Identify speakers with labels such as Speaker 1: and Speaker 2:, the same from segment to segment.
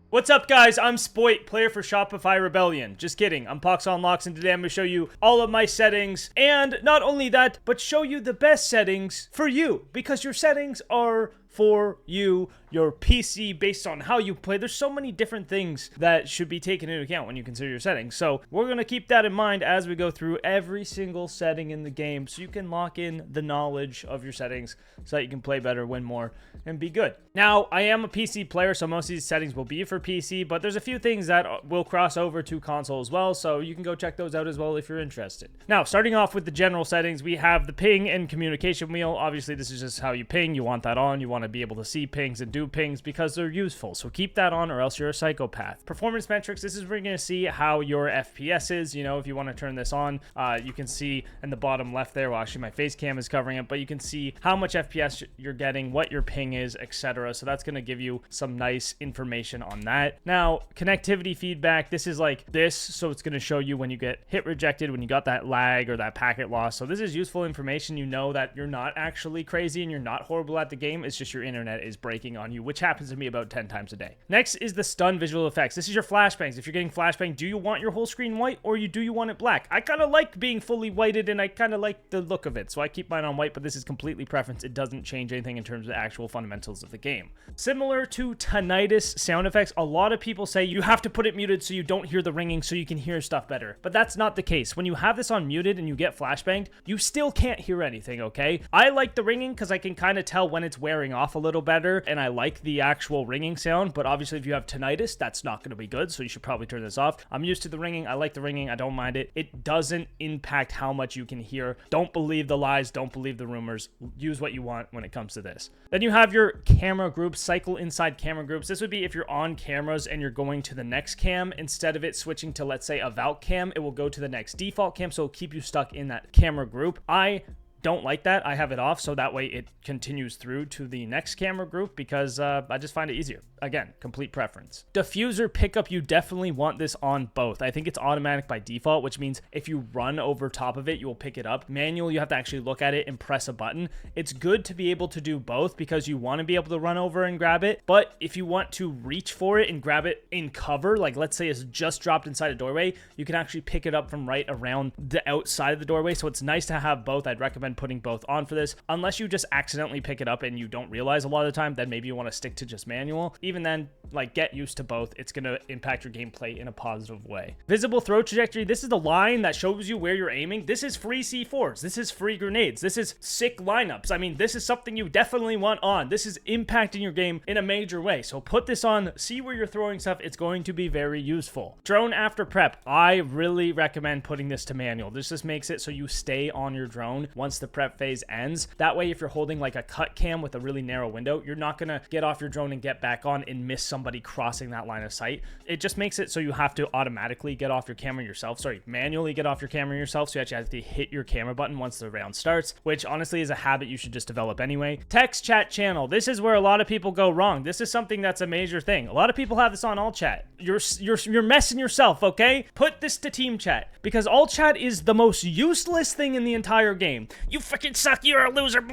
Speaker 1: What's up, guys? I'm Spoit, player for Shopify Rebellion. Just kidding, I'm Poxonlox, and today I'm going to show you all of my settings, and not only that, but show you the best settings for you, because your settings are for you, your PC, based on how you play. There's so many different things that should be taken into account when you consider your settings. So we're going to keep that in mind as we go through every single setting in the game, so you can lock in the knowledge of your settings so that you can play better, win more, and be good. Now, I am a PC player, so most of these settings will be for PC, but there's a few things that will cross over to console as well, so you can go check those out as well if you're interested. Now, starting off with the general settings, we have the ping and communication wheel. Obviously, this is just how you ping. You want that on. You want to be able to see pings and do pings because they're useful, so keep that on or else you're a psychopath. Performance metrics, this is where you're going to see how your FPS is. You know, if you want to turn this on, you can see in the bottom left there, well, actually my face cam is covering it, but you can see how much FPS you're getting, what your ping is, etc. So that's going to give you some nice information on that. Now, connectivity feedback, this is like this, so it's going to show you when you get hit rejected, when you got that lag or that packet loss. So this is useful information. You know that you're not actually crazy and you're not horrible at the game. It's just your internet is breaking on you, which happens to me about 10 times a day. Next is the stun visual effects. This is your flashbangs. If you're getting flashbang, do you want your whole screen white or do you want it black? I kind of like being fully whited and I kind of like the look of it, so I keep mine on white, but this is completely preference. It doesn't change anything in terms of the actual fundamentals of the game. Similar to tinnitus sound effects, a lot of people say you have to put it muted so you don't hear the ringing so you can hear stuff better, but that's not the case. When you have this on muted and you get flashbanged, you still can't hear anything, okay? I like the ringing because I can kind of tell when it's wearing off a little better, and I like the actual ringing sound, but obviously if you have tinnitus, that's not going to be good, so you should probably turn this off. I'm used to the ringing. I like the ringing. I don't mind it. It doesn't impact how much you can hear. Don't believe the lies. Don't believe the rumors. Use what you want when it comes to this. Then you have your camera groups, cycle inside camera groups. This would be if you're on cameras and you're going to the next cam, instead of it switching to, let's say, a Valk cam, it will go to the next default cam, so it'll keep you stuck in that camera group. I don't like that. I have it off so that way it continues through to the next camera group because I just find it easier. Again, complete preference. Diffuser pickup, you definitely want this on both. I think it's automatic by default, which means if you run over top of it, you will pick it up. Manual, you have to actually look at it and press a button. It's good to be able to do both because you want to be able to run over and grab it, but if you want to reach for it and grab it in cover, like let's say it's just dropped inside a doorway, you can actually pick it up from right around the outside of the doorway, so it's nice to have both. I'd recommend putting both on for this. Unless you just accidentally pick it up and you don't realize a lot of the time, then maybe you want to stick to just manual. Even then, like, get used to both. It's going to impact your gameplay in a positive way. Visible throw trajectory, this is the line that shows you where you're aiming. This is free C4s. This is free grenades. This is sick lineups. I mean, this is something you definitely want on. This is impacting your game in a major way. So put this on, see where you're throwing stuff. It's going to be very useful. Drone after prep, I really recommend putting this to manual. This just makes it so you stay on your drone once the prep phase ends. That way, if you're holding like a cut cam with a really narrow window, you're not going to get off your drone and get back on and miss somebody crossing that line of sight. It just makes it so you have to automatically get off your camera yourself. Sorry, manually get off your camera yourself. So you actually have to hit your camera button once the round starts, which honestly is a habit you should just develop anyway. Text chat channel. This is where a lot of people go wrong. This is something that's a major thing. A lot of people have this on all chat. You're messing yourself, okay? Put this to team chat because all chat is the most useless thing in the entire game. You freaking suck. You're a loser.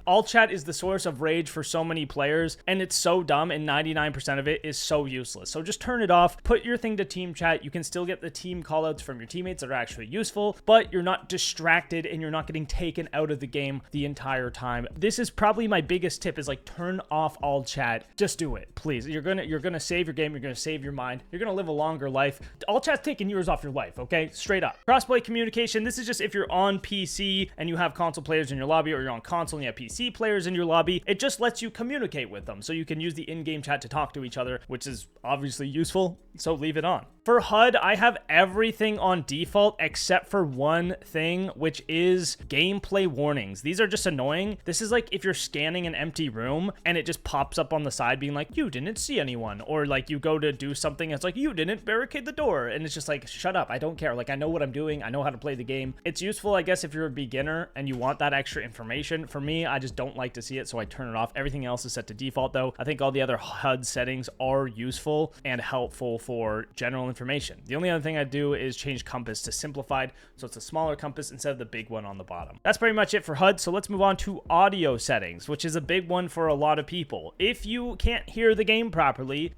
Speaker 1: All chat is the source of rage for so many players, and it's so dumb, and 99% of it is so useless. So just turn it off. Put your thing to team chat. You can still get the team callouts from your teammates that are actually useful, but you're not distracted and you're not getting taken out of the game the entire time. This is probably my biggest tip, is like turn off all chat. Just do it, please. You're gonna save your game. You're gonna save your mind. You're gonna live a longer life. All chat's taking years off your life, okay? Straight up. Crossplay communication. This is just if you're on PC and you have console players in your lobby, or you're on console and you have PC players in your lobby. It just lets you communicate with them, so you can use the in-game chat to talk to each other, which is obviously useful, so leave it on. For HUD, I have everything on default except for one thing, which is gameplay warnings. These are just annoying. This is like if you're scanning an empty room and it just pops up on the side being like, you didn't see anyone, or like you go to do something, it's like, you didn't barricade the door, and it's just like, shut up, I don't care. Like, I know what I'm doing. I know how to play the game. It's useful, I guess, if you're a beginner and you want that extra information. For me, I just don't like to see it, so I turn it off. Everything else is set to default, though. I think all the other HUD settings are useful and helpful for general information. The only other thing I do is change compass to simplified, so it's a smaller compass instead of the big one on the bottom. That's pretty much it for HUD, so let's move on to audio settings, which is a big one for a lot of people. If you can't hear the game properly,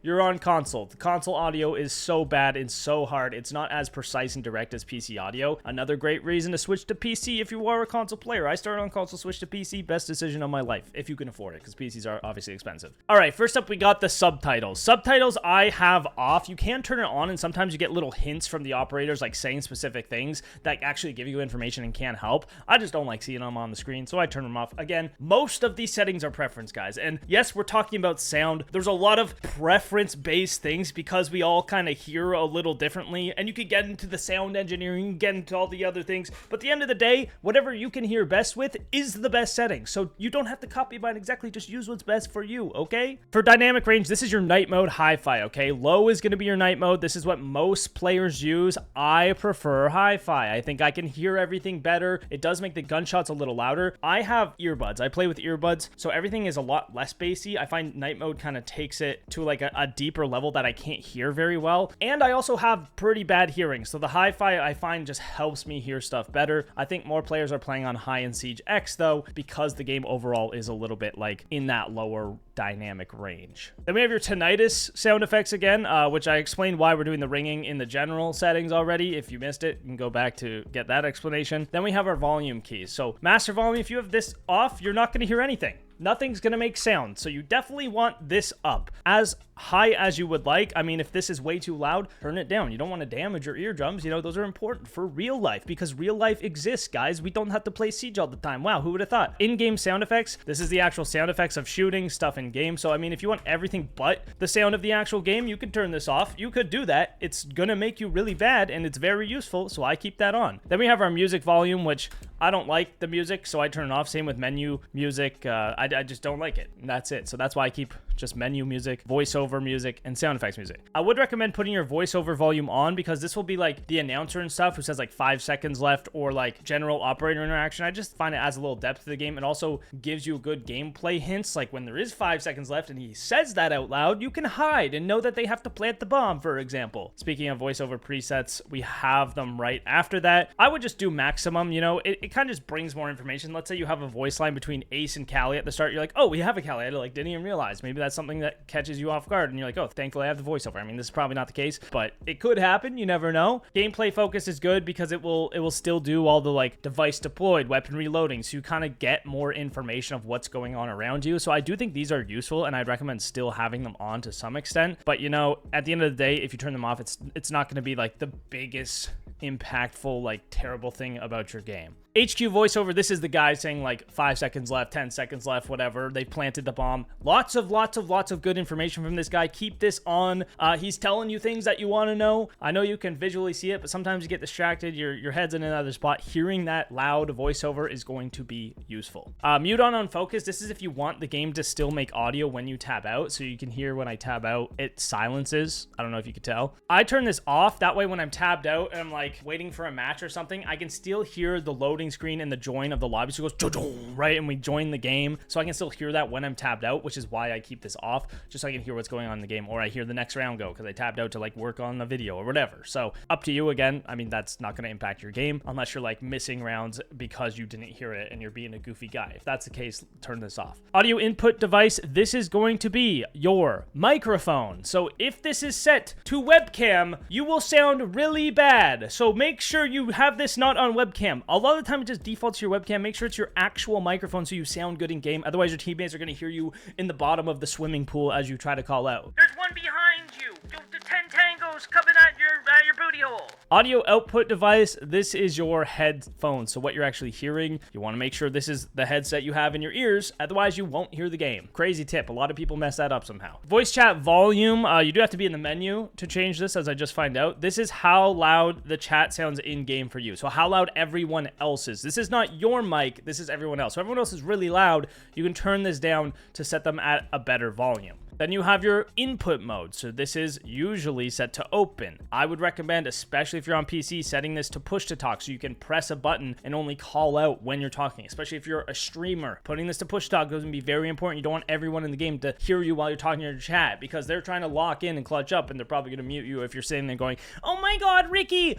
Speaker 1: you're on console. The console audio is so bad and so hard. It's not as precise and direct as PC audio. Another great reason to switch to PC if you are a console player. I started on console, switched to PC. Best decision of my life, if you can afford it, because PCs are obviously expensive. All right, first up, we got the subtitles. Subtitles I have off. You can turn it on, and sometimes you get little hints from the operators, like saying specific things that actually give you information and can help. I just don't like seeing them on the screen, so I turn them off. Again, most of these settings are preference, guys. And yes, we're talking about sound. There's a lot of preference-based things because we all kind of hear a little differently, and you could get into the sound engineering, get into all the other things, but at the end of the day, whatever you can hear best with is the best setting, so you don't have to copy mine exactly, just use what's best for you, okay? For dynamic range, this is your night mode hi-fi, okay? Low is going to be your night mode. This is what most players use. I prefer hi-fi. I think I can hear everything better. It does make the gunshots a little louder. I have earbuds. I play with earbuds, so everything is a lot less bassy. I find night mode kind of takes it to like a deeper level that I can't hear very well. And I also have pretty bad hearing, so the hi-fi I find just helps me hear stuff better. I think more players are playing on high in Siege X though, because the game overall is a little bit like in that lower dynamic range. Then we have your tinnitus sound effects again, which I explained why we're doing the ringing in the general settings already. If you missed it, you can go back to get that explanation. Then we have our volume keys. So master volume, if you have this off, you're not going to hear anything. Nothing's going to make sound, so you definitely want this up as high as you would like. I mean, if this is way too loud, turn it down. You don't want to damage your eardrums. You know, those are important for real life because real life exists, guys. We don't have to play Siege all the time. Wow, who would have thought? In-game sound effects. This is the actual sound effects of shooting stuff in game. So, I mean, if you want everything but the sound of the actual game, you could turn this off. You could do that. It's going to make you really bad, and it's very useful, so I keep that on. Then we have our music volume, which I don't like the music, so I turn it off. Same with menu music. I just don't like it, and that's it. So that's why I keep just menu music, voiceover music, and sound effects music. I would recommend putting your voiceover volume on because this will be like the announcer and stuff who says like 5 seconds left or like general operator interaction. I just find it adds a little depth to the game. It also gives you good gameplay hints, like when there is 5 seconds left and he says that out loud, you can hide and know that they have to plant the bomb, for example. Speaking of voiceover presets, we have them right after that. I would just do maximum, you know, it kind of just brings more information. Let's say you have a voice line between Ace and Callie at the start. You're like, oh, we have a Callie. I like didn't even realize. Maybe that's something that catches you off guard and you're like, oh, thankfully I have the voiceover. I mean, this is probably not the case, but it could happen. You never know. Gameplay focus is good because it will still do all the like device deployed, weapon reloading, so you kind of get more information of what's going on around you. So I do think these are useful and I'd recommend still having them on to some extent. But you know, at the end of the day, if you turn them off, it's not going to be like the biggest impactful, like terrible thing about your game. HQ voiceover, this is the guy saying like 5 seconds left, 10 seconds left, whatever. They planted the bomb. Lots of good information from this guy. Keep this on. He's telling you things that you want to know. I know you can visually see it, but sometimes you get distracted. Your head's in another spot. Hearing that loud voiceover is going to be useful. Mute on focus. This is if you want the game to still make audio when you tab out. So you can hear when I tab out, it silences. I don't know if you could tell. I turn this off. That way when I'm tabbed out and I'm like waiting for a match or something, I can still hear the loading screen and the join of the lobby. So it goes right, and we join the game. So I can still hear that when I'm tabbed out, which is why I keep this off, just so I can hear what's going on in the game, or I hear the next round go because I tabbed out to like work on the video or whatever. So up to you again. I mean, that's not going to impact your game unless you're like missing rounds because you didn't hear it and you're being a goofy guy. If that's the case, turn this off. Audio input device. This is going to be your microphone. So if this is set to webcam, you will sound really bad. So make sure you have this not on webcam. A lot of the time it just defaults to your webcam. Make sure it's your actual microphone so you sound good in game. Otherwise your teammates are going to hear you in the bottom of the swimming pool as you try to call out. There's one behind you. The 10 tangos coming at your booty hole. Audio output device. This is your headphones. So what you're actually hearing, you want to make sure this is the headset you have in your ears. Otherwise you won't hear the game. Crazy tip. A lot of people mess that up somehow. Voice chat volume. You do have to be in the menu to change this, as I just find out. This is how loud the chat sounds in game for you. So how loud everyone else is. This is not your mic. This is everyone else. So everyone else is really loud. You can turn this down to set them at a better volume. Then you have your input mode. So this is usually set to open. I would recommend, especially if you're on PC, setting this to push to talk so you can press a button and only call out when you're talking, especially if you're a streamer. Putting this to push to talk is going to be very important. You don't want everyone in the game to hear you while you're talking in your chat because they're trying to lock in and clutch up, and they're probably going to mute you if you're sitting there going, oh my god, Ricky,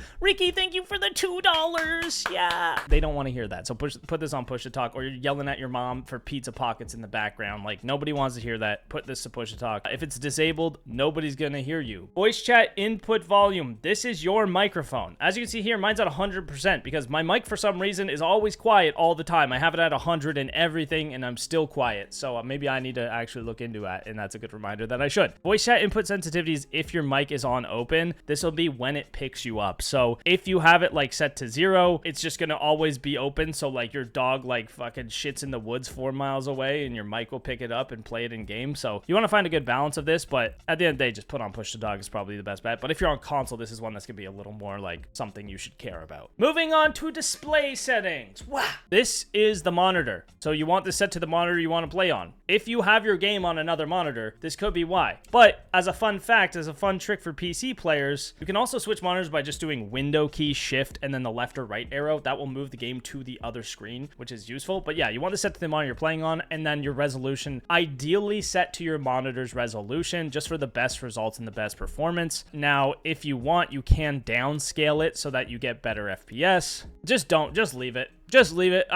Speaker 1: thank you for the $2. Yeah. They don't want to hear that. So put this on push to talk, or you're yelling at your mom for pizza pockets in the background. Like, nobody wants to hear that. Put this to push to talk. If it's disabled, nobody's going to hear you. Voice chat input volume. This is your microphone. As you can see here, mine's at 100% because my mic for some reason is always quiet all the time. I have it at 100 and everything, and I'm still quiet. So maybe I need to actually look into that, and that's a good reminder that I should. Voice chat input sensitivities, if your mic is on open, this will be when it picks you up. So if you have it like set to 0, it's just going to always be open. So like your dog like fucking shits in the woods 4 miles away and your mic will pick it up and play it in game. So you want to find a good balance of this, but at the end of the day, just put on push to talk is probably the best bet. But if you're on console, this is one that's going to be a little more like something you should care about. Moving on to display settings. Wow. This is the monitor. So you want this set to the monitor you want to play on. If you have your game on another monitor, this could be why. But as a fun fact, as a fun trick for PC players, you can also switch monitors by just doing window key shift and then the left or right arrow. That will move the game to the other screen, which is useful. But yeah, you want to set to the monitor you're playing on, and then your resolution ideally set to your monitor's resolution just for the best results and the best performance. Now, if you want, you can downscale it so that you get better FPS. Just leave it. Just leave it.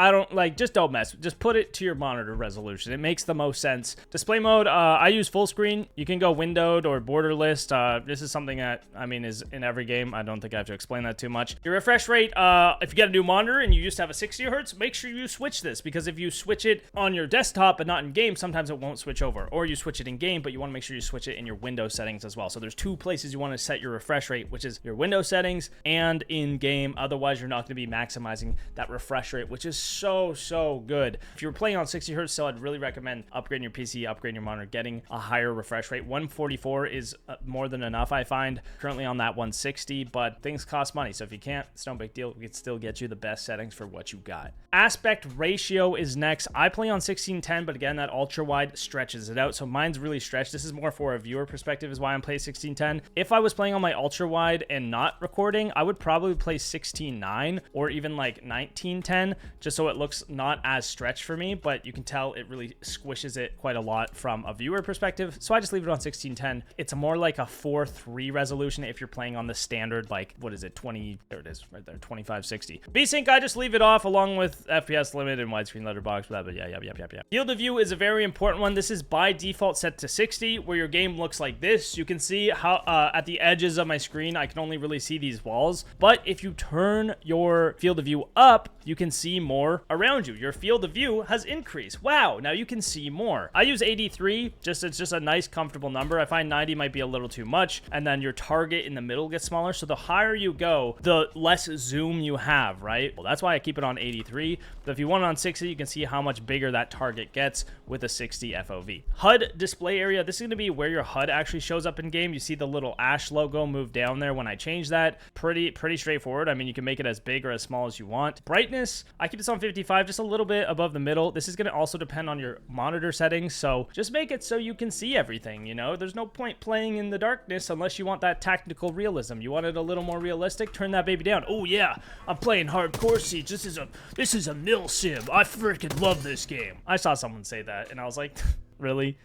Speaker 1: Just don't mess. Just put it to your monitor resolution. It makes the most sense. Display mode, I use full screen. You can go windowed or borderless. This is something that, is in every game. I don't think I have to explain that too much. Your refresh rate, if you get a new monitor and you used to have a 60 hertz, make sure you switch this, because if you switch it on your desktop but not in game, sometimes it won't switch over. Or you switch it in game, but you want to make sure you switch it in your Windows settings as well. So there's 2 places you want to set your refresh rate, which is your Windows settings and in game. Otherwise, you're not going to be maximizing that refresh rate, which is so good. If you're playing on 60 hertz still, I'd really recommend upgrading your PC, upgrading your monitor, getting a higher refresh rate. 144 is more than enough, I find. Currently on that 160, but things cost money, so if you can't, it's no big deal. We can still get you the best settings for what you got. Aspect ratio is next. I play on 1610, but again, that ultra wide stretches it out, so mine's really stretched. This is more for a viewer perspective is why I'm playing 1610. If I was playing on my ultra wide and not recording, I would probably play 16:9 or even like 19:10, just so it looks not as stretched for me, but you can tell it really squishes it quite a lot from a viewer perspective. So I just leave it on 1610. It's more like a 4:3 resolution if you're playing on the standard, like, what is it, 20, there it is, right there, 2560. VSync, I just leave it off along with FPS limit and widescreen letterbox, blah, blah, yeah. Field of view is a very important one. This is by default set to 60, where your game looks like this. You can see how at the edges of my screen, I can only really see these walls, but if you turn your field of view up, you can see more around you. Your field of view has increased. Wow, now you can see more. I use 83, it's just a nice comfortable number. I find 90 might be a little too much, and then your target in the middle gets smaller, so the higher you go, the less zoom you have, right? Well, that's why I keep it on 83, but if you want it on 60, you can see how much bigger that target gets with a 60 FOV. HUD display area, this is going to be where your HUD actually shows up in game. You see the little Ash logo move down there when I change that. Pretty straightforward. You can make it as big or as small as you want. Brightness, I keep this on 55, just a little bit above the middle. This is going to also depend on your monitor settings, so just make it so you can see everything, There's no point playing in the darkness unless you want that tactical realism. You want it a little more realistic, turn that baby down. Oh yeah, I'm playing hardcore Siege. This is a mill sim. I freaking love this game. I saw someone say that, and I was like, really?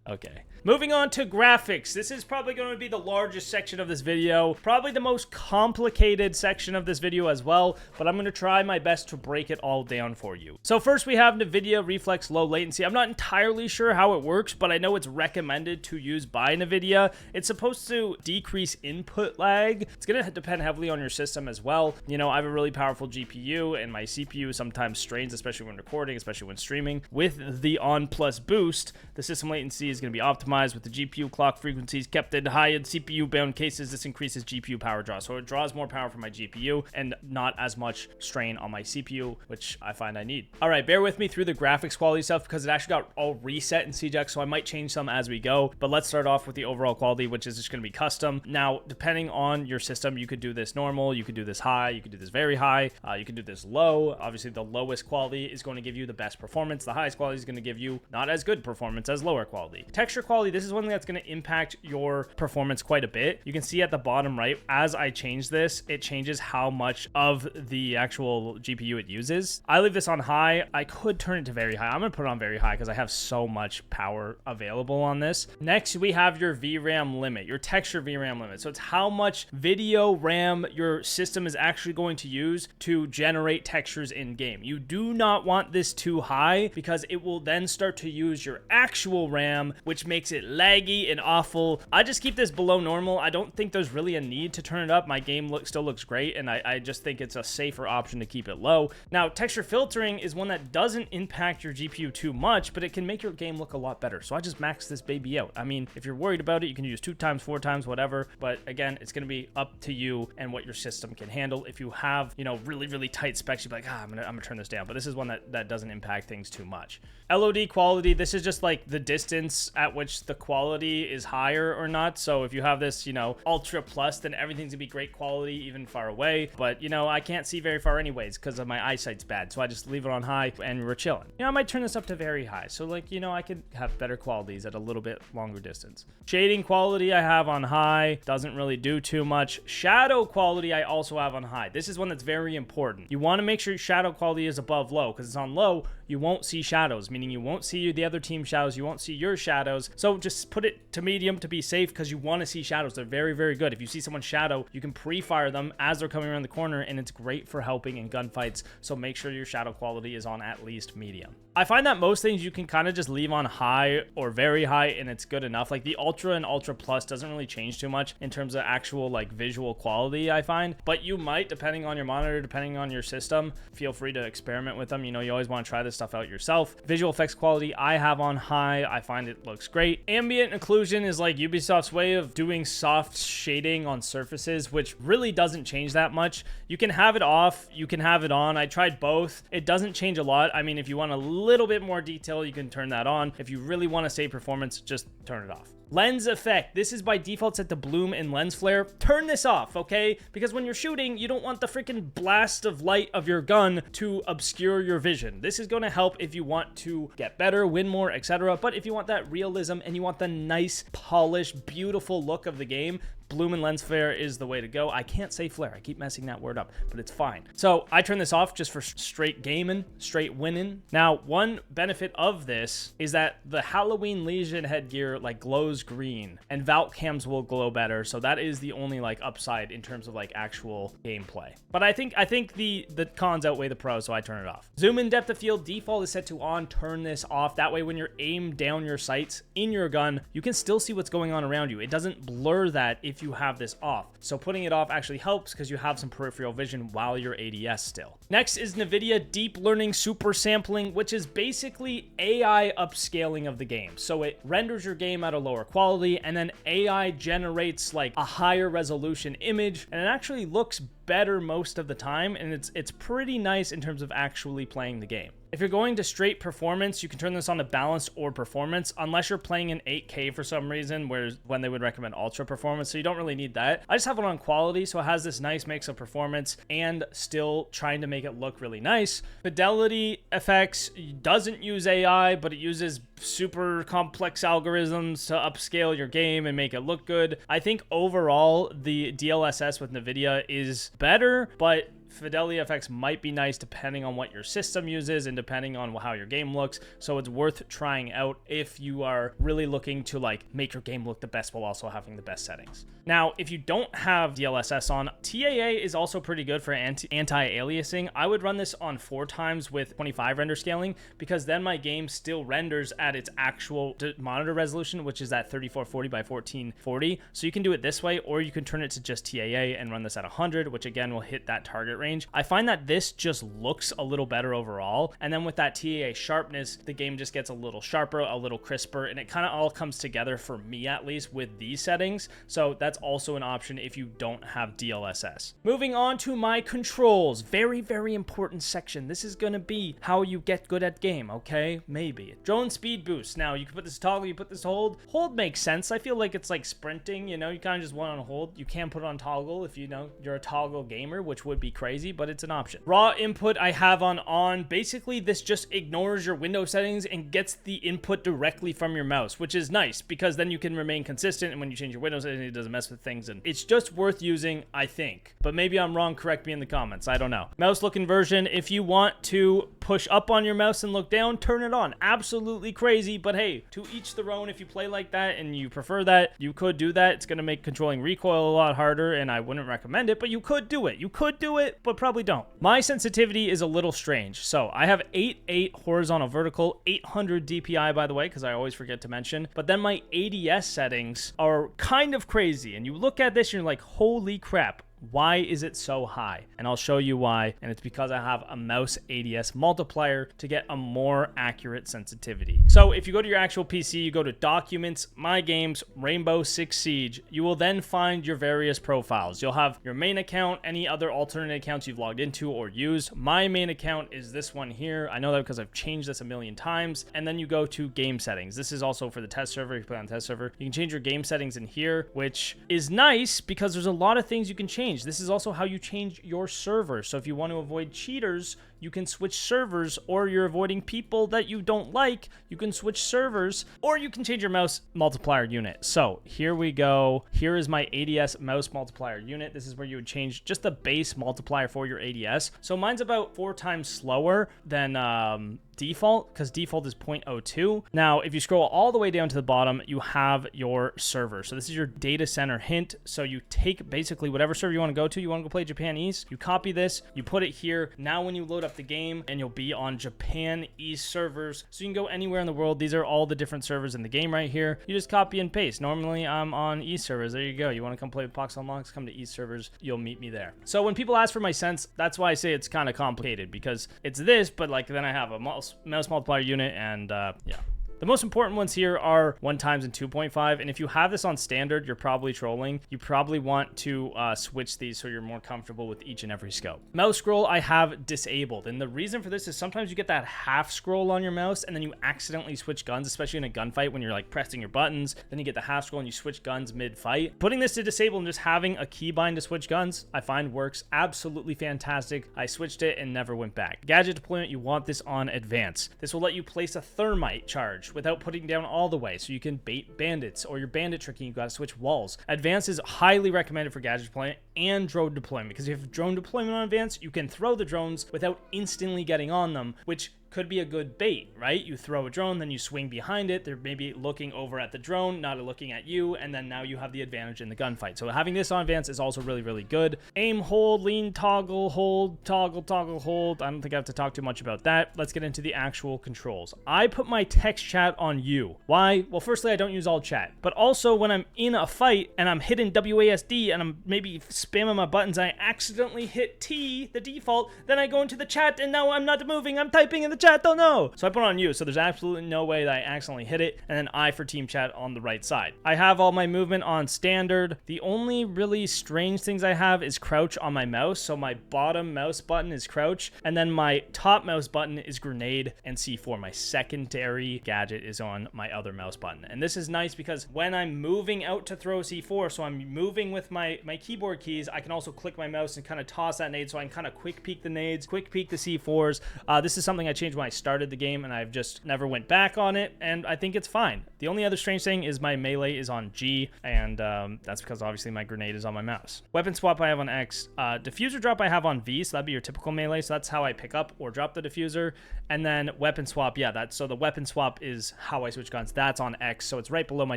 Speaker 1: Okay. Moving on to graphics. This is probably going to be the largest section of this video, probably the most complicated section of this video as well, but I'm going to try my best to break it all down for you. So first we have NVIDIA Reflex Low Latency. I'm not entirely sure how it works, but I know it's recommended to use by NVIDIA. It's supposed to decrease input lag. It's going to depend heavily on your system as well. I have a really powerful GPU, and my CPU sometimes strains, especially when recording, especially when streaming. With the On Plus boost, the system latency is going to be optimized with the GPU clock frequencies kept at high in CPU-bound cases. This increases GPU power draw, so it draws more power from my GPU and not as much strain on my CPU, which I find I need. All right, bear with me through the graphics quality stuff because it actually got all reset in CJX, so I might change some as we go, but let's start off with the overall quality, which is just going to be custom. Now, depending on your system, you could do this normal, you could do this high, you could do this very high, you could do this low. Obviously, the lowest quality is going to give you the best performance. The highest quality is going to give you not as good performance as lower quality. Texture quality quality, this is one thing that's going to impact your performance quite a bit. You can see at the bottom right, as I change this, it changes how much of the actual GPU it uses. I leave this on high. I could turn it to very high. I'm going to put it on very high because I have so much power available on this. Next, we have your VRAM limit, your texture VRAM limit. So it's how much video RAM your system is actually going to use to generate textures in game. You do not want this too high because it will then start to use your actual RAM, which makes it laggy and awful. I just keep this below normal. I don't think there's really a need to turn it up. My game still looks great, and I just think it's a safer option to keep it low. Now, texture filtering is one that doesn't impact your GPU too much, but it can make your game look a lot better. So I just max this baby out. I mean, if you're worried about it, you can use 2 times, 4 times, whatever. But again, it's going to be up to you and what your system can handle. If you have, you know, really, really tight specs, you'd be like, I'm gonna turn this down. But this is one that doesn't impact things too much. LOD quality, this is just like the distance at which the quality is higher or not. So if you have this, you know, ultra plus, then everything's gonna be great quality even far away. But, you know, I can't see very far anyways because of my eyesight's bad. So I just leave it on high and we're chilling. You know, I might turn this up to very high. So like, you know, I could have better qualities at a little bit longer distance. Shading quality I have on high, doesn't really do too much. Shadow quality I also have on high. This is one that's very important. You want to make sure shadow quality is above low, because it's on low, you won't see shadows, meaning you won't see the other team shadows, you won't see your shadows. So just put it to medium to be safe, because you want to see shadows. They're very, very good. If you see someone's shadow, you can pre-fire them as they're coming around the corner, and it's great for helping in gunfights. So make sure your shadow quality is on at least medium. I find that most things you can kind of just leave on high or very high and it's good enough. Like the Ultra and Ultra Plus doesn't really change too much in terms of actual like visual quality, I find. But you might, depending on your monitor, depending on your system, feel free to experiment with them. You know, you always want to try this stuff out yourself. Visual effects quality I have on high. I find it looks great. Ambient occlusion is like Ubisoft's way of doing soft shading on surfaces, which really doesn't change that much. You can have it off, you can have it on. I tried both. It doesn't change a lot. I mean, if you want a little bit more detail, you can turn that on. If you really want to save performance, just turn it off. Lens effect. This is by default set to bloom and lens flare. Turn this off, okay? Because when you're shooting, you don't want the freaking blast of light of your gun to obscure your vision. This is going to help if you want to get better, win more, etc. But if you want that realism and you want the nice, polished, beautiful look of the game, bloom and lens flare is the way to go. I can't say flare. I keep messing that word up, but it's fine. So I turn this off just for straight gaming, straight winning. Now, one benefit of this is that the Halloween Legion headgear like glows green and Vault cams will glow better. So that is the only like upside in terms of like actual gameplay. But I think the cons outweigh the pros, so I turn it off. Zoom in depth of field default is set to on. Turn this off. That way when you're aimed down your sights in your gun, you can still see what's going on around you. It doesn't blur that if you have this off. So putting it off actually helps because you have some peripheral vision while you're ADS still. Next is NVIDIA Deep Learning Super Sampling, which is basically AI upscaling of the game. So it renders your game at a lower quality and then AI generates like a higher resolution image, and it actually looks better most of the time, and it's pretty nice in terms of actually playing the game. If you're going to straight performance, you can turn this on to balanced or performance, unless you're playing in 8K for some reason, whereas when they would recommend ultra performance, so you don't really need that. I just have it on quality, so it has this nice mix of performance and still trying to make it look really nice. Fidelity effects doesn't use AI, but it uses super complex algorithms to upscale your game and make it look good. I think overall, the DLSS with NVIDIA is better, but fidelity effects might be nice depending on what your system uses and depending on how your game looks. So it's worth trying out if you are really looking to like make your game look the best while also having the best settings. Now, if you don't have DLSS on, TAA is also pretty good for anti-aliasing. I would run this on 4 times with 25 render scaling, because then my game still renders at its actual monitor resolution, which is at 3440 by 1440. So you can do it this way, or you can turn it to just TAA and run this at 100, which again will hit that target range. I find that this just looks a little better overall. And then with that TAA sharpness, the game just gets a little sharper, a little crisper, and it kind of all comes together for me, at least with these settings. So that's also an option if you don't have DLSS. Moving on to my controls. Very, very important section. This is going to be how you get good at game, okay? Maybe. Drone speed boost. Now, you can put this toggle, you put this hold. Hold makes sense. I feel like it's like sprinting, you know? You kind of just want on hold. You can put it on toggle if you know you're a toggle gamer, which would be crazy. crazy, but it's an option. Raw input I have on. Basically, this just ignores your window settings and gets the input directly from your mouse, which is nice because then you can remain consistent, and when you change your window settings, it doesn't mess with things, and it's just worth using, I think. But maybe I'm wrong, correct me in the comments, I don't know. Mouse look inversion, if you want to push up on your mouse and look down, turn it on. Absolutely crazy, but hey, to each their own. If you play like that and you prefer that, you could do that. It's going to make controlling recoil a lot harder, and I wouldn't recommend it, but you could do it. You could do it, but probably don't. My sensitivity is a little strange. So I have 8.8 horizontal vertical, 800 DPI, by the way, because I always forget to mention. But then my ADS settings are kind of crazy, and you look at this and you're like, holy crap. Why is it so high? And I'll show you why. And it's because I have a mouse ADS multiplier to get a more accurate sensitivity. So if you go to your actual PC, you go to Documents, My Games, Rainbow Six Siege, you will then find your various profiles. You'll have your main account, any other alternate accounts you've logged into or used. My main account is this one here. I know that because I've changed this a million times. And then you go to game settings. This is also for the test server. You play on the test server. You can change your game settings in here, which is nice because there's a lot of things you can change. This is also how you change your server. So if you want to avoid cheaters, you can switch servers, or you're avoiding people that you don't like, you can switch servers, or you can change your mouse multiplier unit. So here we go. Here is my ADS mouse multiplier unit. This is where you would change just the base multiplier for your ADS. So mine's about 4 times slower than default, because default is 0.02. Now, if you scroll all the way down to the bottom, you have your server. So this is your data center hint. So you take basically whatever server you want to go to. You want to go play Japan East, you copy this, you put it here. Now when you load up the game, and you'll be on Japan East servers, so you can go anywhere in the world. These are all the different servers in the game right here. You just copy and paste. Normally I'm on East servers. There you go. You want to come play with Poxonlox, come to East servers, you'll meet me there. So when people ask for my sense, that's why I say it's kind of complicated, because it's this, but like then I have a mouse multiplier unit, and yeah. The most important ones here are 1 times and 2.5. And if you have this on standard, you're probably trolling. You probably want to switch these so you're more comfortable with each and every scope. Mouse scroll I have disabled. And the reason for this is sometimes you get that half scroll on your mouse and then you accidentally switch guns, especially in a gunfight when you're like pressing your buttons. Then you get the half scroll and you switch guns mid-fight. Putting this to disable and just having a keybind to switch guns, I find works absolutely fantastic. I switched it and never went back. Gadget deployment, you want this on advanced. This will let you place a thermite charge without putting down all the way, so you can bait bandits, or your bandit tricking, you got to switch walls. Advanced is highly recommended for gadget deployment and drone deployment, because if you have drone deployment on advanced, you can throw the drones without instantly getting on them, which could be a good bait, right? You throw a drone, then you swing behind it. They're maybe looking over at the drone, not looking at you, and then now you have the advantage in the gunfight. So having this on advanced is also really, really good. Aim, hold, lean, toggle, hold, toggle, toggle, hold. I don't think I have to talk too much about that. Let's get into the actual controls. I put my text chat on you. Why? Well, firstly, I don't use all chat, but also when I'm in a fight and I'm hitting WASD and I'm maybe spamming my buttons, I accidentally hit T, the default, then I go into the chat and now I'm not moving, I'm typing in the chat, don't know. So I put it on you, so there's absolutely no way that I accidentally hit it, and then I for team chat on the right side. I have all my movement on standard. The only really strange things I have is crouch on my mouse, so my bottom mouse button is crouch, and then my top mouse button is grenade and C4. My secondary gadget is on my other mouse button, and this is nice because when I'm moving out to throw C4, so I'm moving with my keyboard keys, I can also click my mouse and kind of toss that nade, so I can kind of quick peek the nades, quick peek the C4s. This is something I changed when I started the game, and I've just never went back on it, and I think it's fine. The only other strange thing is my melee is on G, and that's because obviously my grenade is on my mouse. Weapon swap I have on X. Diffuser drop I have on V, so that'd be your typical melee, so that's how I pick up or drop the diffuser. And then weapon swap, yeah, so the weapon swap is how I switch guns. That's on X, so it's right below my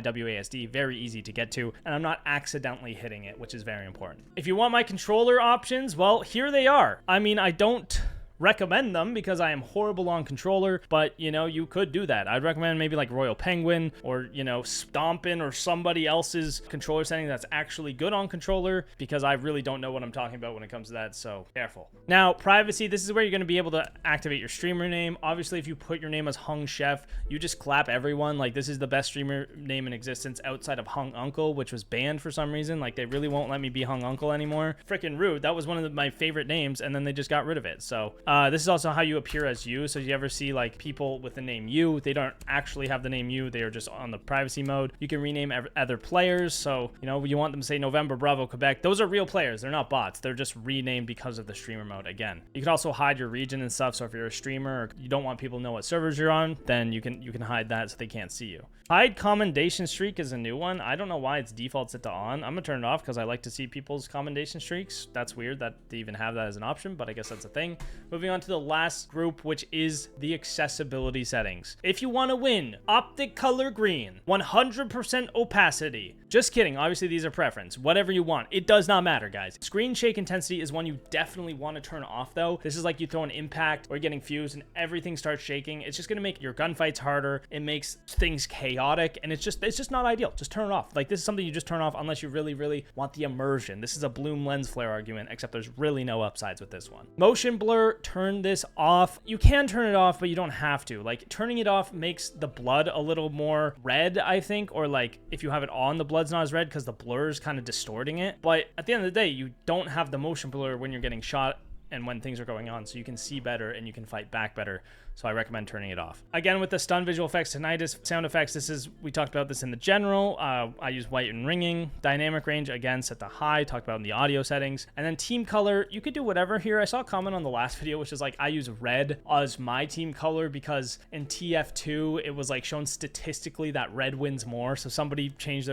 Speaker 1: WASD, very easy to get to, and I'm not accidentally hitting it, which is very important. If you want my controller options, well, here they are. I mean, I don't recommend them because I am horrible on controller, but you know, you could do that. I'd recommend maybe like Royal Penguin, or you know, Stompin', or somebody else's controller setting that's actually good on controller, because I really don't know what I'm talking about when it comes to that, so careful. Now, privacy, this is where you're going to be able to activate your streamer name. Obviously, if you put your name as Hung Chef, you just clap everyone. Like, this is the best streamer name in existence outside of Hung Uncle, which was banned for some reason. Like, they really won't let me be Hung Uncle anymore. Freaking rude. That was one of my favorite names, and then they just got rid of it. So This is also how you appear as you. So you ever see like people with the name you, they don't actually have the name you. They are just on the privacy mode. You can rename other players. So, you know, you want them to say November, Bravo, Quebec. Those are real players. They're not bots. They're just renamed because of the streamer mode again. You can also hide your region and stuff. So if you're a streamer or you don't want people to know what servers you're on, then you can hide that so they can't see you. Hide commendation streak is a new one. I don't know why it's default set to on. I'm gonna turn it off because I like to see people's commendation streaks. That's weird that they even have that as an option, but I guess that's a thing. Moving on to the last group, which is the accessibility settings. If you want to win, optic color green, 100% opacity. Just kidding. Obviously, these are preference. Whatever you want. It does not matter, guys. Screen shake intensity is one you definitely want to turn off, though. This is like you throw an impact or getting fused and everything starts shaking. It's just going to make your gunfights harder. It makes things chaotic, and it's just not ideal. Just turn it off. Like, this is something you just turn off unless you really, really want the immersion. This is a bloom lens flare argument, except there's really no upsides with this one. Motion blur, turn this off. You can turn it off, but you don't have to. Like, turning it off makes the blood a little more red, I think, or like if you have it on, the blood's not as red because the blur is kind of distorting it. But at the end of the day, you don't have the motion blur when you're getting shot and when things are going on, so you can see better and you can fight back better. So I recommend turning it off. Again, with the stun, visual effects, tinnitus, sound effects, we talked about this in the general. I use white and ringing. Dynamic range, again, set to high, talked about in the audio settings. And then team color, you could do whatever here. I saw a comment on the last video, which is like, I use red as my team color because in TF2, it was like shown statistically that red wins more. So somebody changed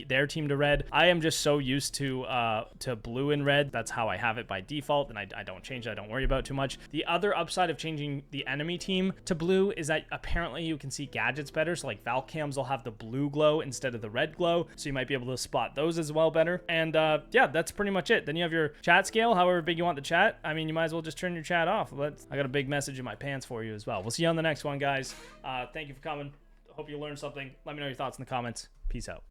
Speaker 1: their team to red. I am just so used to blue and red. That's how I have it by default, and I don't change it. I don't worry about it too much. The other upside of changing the enemy team to blue is that apparently you can see gadgets better. So like Valcams will have the blue glow instead of the red glow, so you might be able to spot those as well better. And yeah, that's pretty much it. Then you have your chat scale, however big you want the chat. I mean, you might as well just turn your chat off. I got a big message in my pants for you as well. We'll see you on the next one, guys. Thank you for coming. Hope you learned something. Let me know your thoughts in the comments. Peace out.